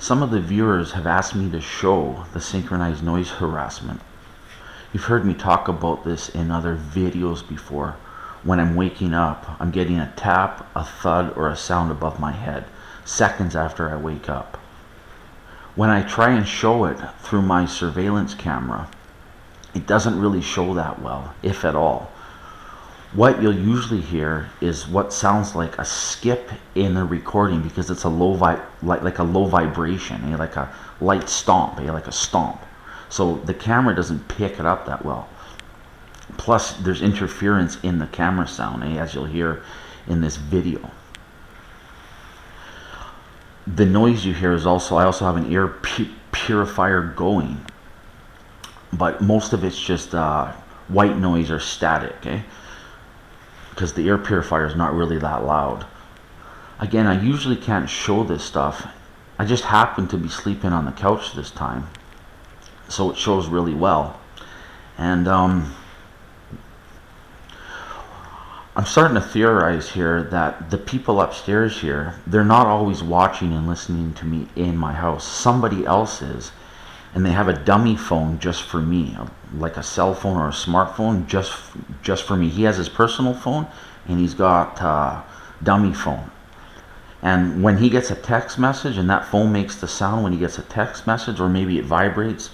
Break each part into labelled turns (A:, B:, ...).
A: Some of the viewers have asked me to show the synchronized noise harassment. You've heard me talk about this in other videos before. When I'm waking up, I'm getting a tap, a thud, or a sound above my head, seconds after I wake up. When I try and show it through my surveillance camera, it doesn't really show that well, if at all. What you'll usually hear is what sounds like a skip in the recording because it's a like a low vibration, like a light stomp, like a stomp. So the camera doesn't pick it up that well. Plus, there's interference in the camera sound, as you'll hear in this video. The noise you hear is also, I also have an ear purifier going, but most of it's just white noise or static, because the air purifier is not really that loud. Again, I usually can't show this stuff. I just happened to be sleeping on the couch this time, so it shows really well. And I'm starting to theorize here that the people upstairs here, they're not always watching and listening to me in my house. Somebody else is, and they have a dummy phone just for me, like a cell phone or a smartphone just for me. He has his personal phone, and he's got a dummy phone. And when he gets a text message, and that phone makes the sound when he gets a text message, or maybe it vibrates,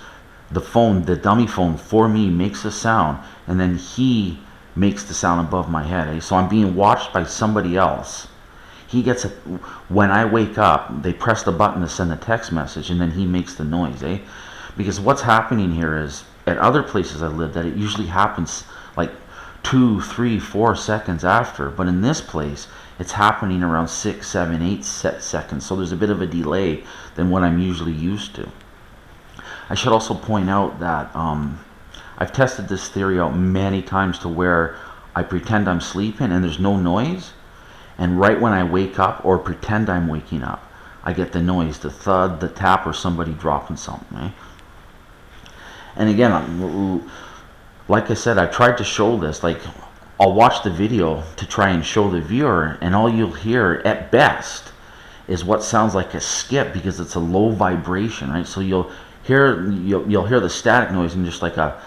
A: the dummy phone for me makes a sound, and then he makes the sound above my head. So I'm being watched by somebody else. He gets when I wake up, they press the button to send a text message, and then he makes the noise, Because what's happening here is, at other places I live, that it usually happens like 2, 3, 4 seconds after, but in this place, it's happening around 6, 7, 8 seconds, so there's a bit of a delay than what I'm usually used to. I should also point out that I've tested this theory out many times to where I pretend I'm sleeping and there's no noise, and right when I wake up or pretend I'm waking up, I get the noise, the thud, the tap, or somebody dropping something. And again, like I said, I tried to show this. Like, I'll watch the video to try and show the viewer, and all you'll hear at best is what sounds like a skip because it's a low vibration, right? So you'll hear the static noise and just like a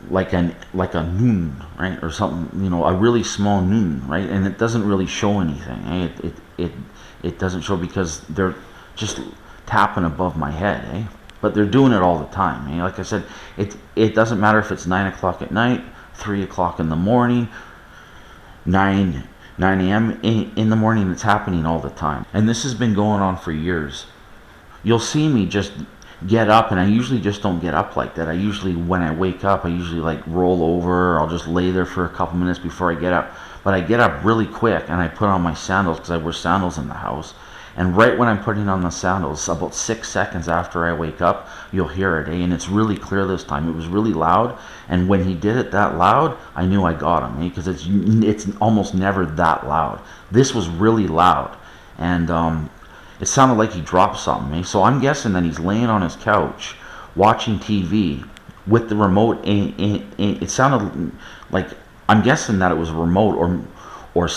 A: noon, right, or something, a really small noon, right? And it doesn't really show anything. It doesn't show because they're just tapping above my head, But they're doing it all the time. Like I said, it doesn't matter if it's 9 o'clock at night, 3 o'clock in the morning, 9 a.m. in the morning. It's happening all the time, and this has been going on for years. You'll see me just get up, and I usually just don't get up like that. I usually, when I wake up, I usually like roll over, or I'll just lay there for a couple minutes before I get up. But I get up really quick, and I put on my sandals because I wear sandals in the house. And right when I'm putting on the sandals, about 6 seconds after I wake up, you'll hear it, And it's really clear this time. It was really loud, and when he did it that loud, I knew I got him, Because it's almost never that loud. This was really loud, and it sounded like he dropped something, So I'm guessing that he's laying on his couch, watching TV with the remote. It sounded like, I'm guessing that it was a remote, or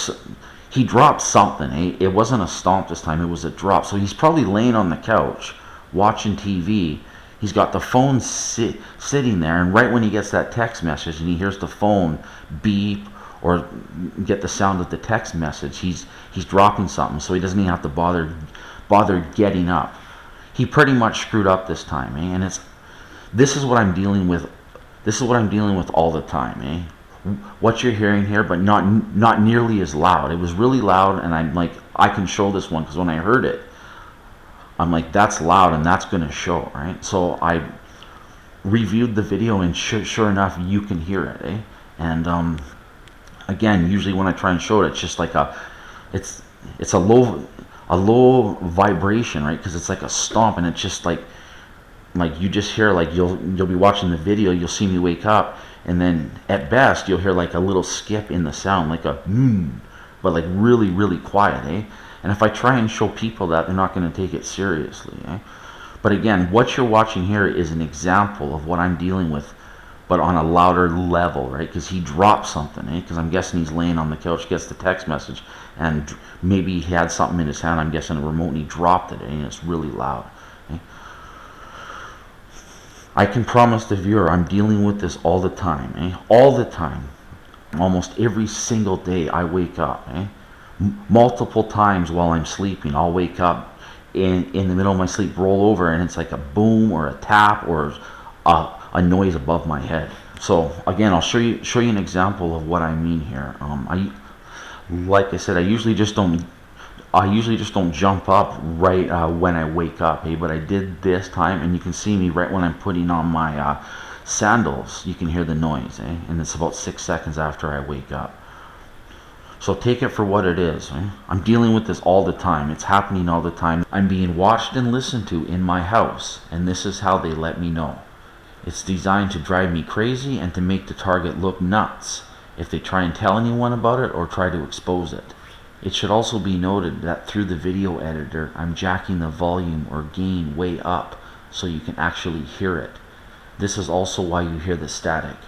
A: he dropped something. It wasn't a stomp this time, it was a drop. So he's probably laying on the couch watching TV. He's got the phone sitting there, and right when he gets that text message and he hears the phone beep or get the sound of the text message, he's dropping something, so he doesn't even have to bother getting up. He pretty much screwed up this time, And this is what I'm dealing with. This is what I'm dealing with all the time, What you're hearing here, but not nearly as loud. It was really loud, and I'm like, I can show this one because when I heard it, I'm like, that's loud and that's going to show, right? So I reviewed the video, and sure enough, you can hear it, And again, usually when I try and show it, it's just like it's a low vibration, right? Because it's like a stomp, and it's just like you just hear, like you'll be watching the video, you'll see me wake up, and then at best you'll hear like a little skip in the sound, like a but like really, really quiet, And if I try and show people that, they're not going to take it seriously, But again, what you're watching here is an example of what I'm dealing with but on a louder level, right? Because he dropped something, because I'm guessing he's laying on the couch, gets the text message, and maybe he had something in his hand, I'm guessing a remote, and he dropped it, and it's really loud. I can promise the viewer I'm dealing with this all the time, all the time. Almost every single day I wake up, multiple times while I'm sleeping. I'll wake up in the middle of my sleep, roll over, and it's like a boom or a tap or a noise above my head. So again, I'll show you an example of what I mean here. Like I said, I usually just don't jump up right when I wake up, but I did this time, and you can see me right when I'm putting on my sandals. You can hear the noise, and it's about 6 seconds after I wake up. So take it for what it is. I'm dealing with this all the time. It's happening all the time. I'm being watched and listened to in my house, and this is how they let me know. It's designed to drive me crazy and to make the target look nuts if they try and tell anyone about it or try to expose it. It should also be noted that through the video editor, I'm jacking the volume or gain way up so you can actually hear it. This is also why you hear the static.